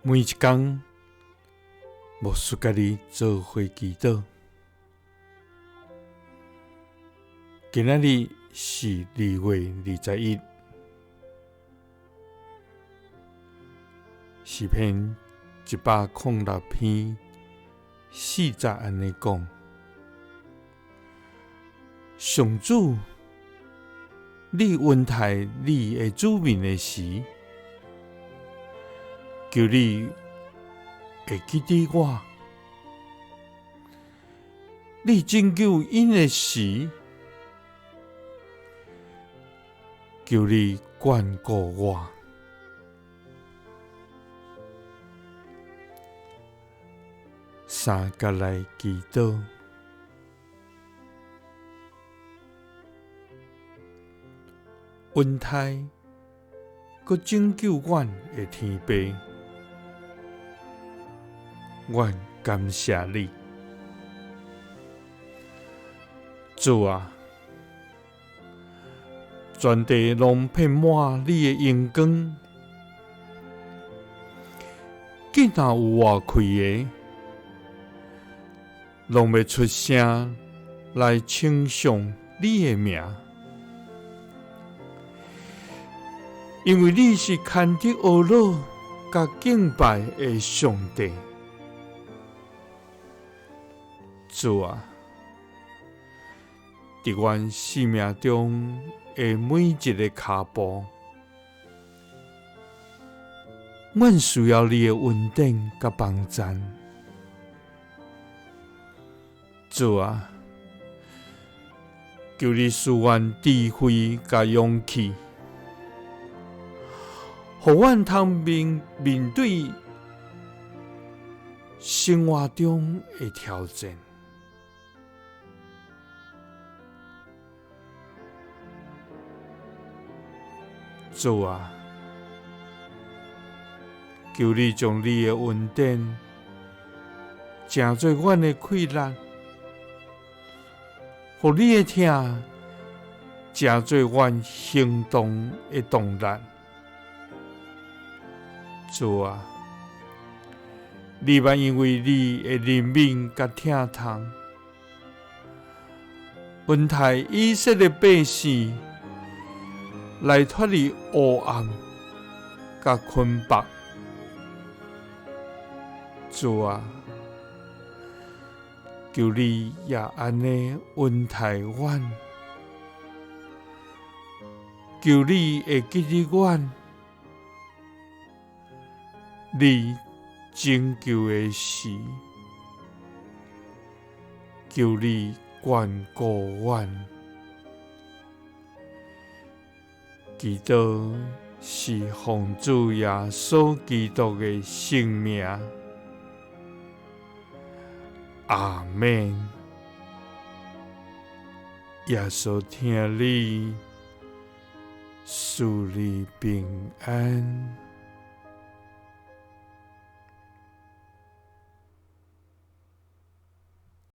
每一天，牧师甲你做伙祈祷。今仔日是2月21日，诗篇106篇4节安尼讲：上主，你恩待你的子民的时，求你会记得我；你拯救因的时，求你眷顾我。三角来祈祷，恩待佮拯救阮的天父，阮感谢你，主啊！全地拢遍满你的荣光，既然有活开的，拢要出声来称颂你的名，因为你是牵得恶乐甲敬拜的上帝。主啊！伫阮生命中的每一个脚步，阮需要你的恩典甲帮助。主啊，求你赐阮智慧甲勇气，互阮通面对生活中的挑战。主啊，求你将你的恩典成做阮的气力，互你的疼成做阮行动的动力。主啊，你万因为你的怜悯甲疼痛，恩待以色列百姓，来脱离黑暗甲捆绑。主啊，求你也安尼恩待阮，求你会记得阮，你拯救的时，求你眷顾阮。祈祷是奉主耶稣基督的圣名，阿们。耶稣听你，赐你平安。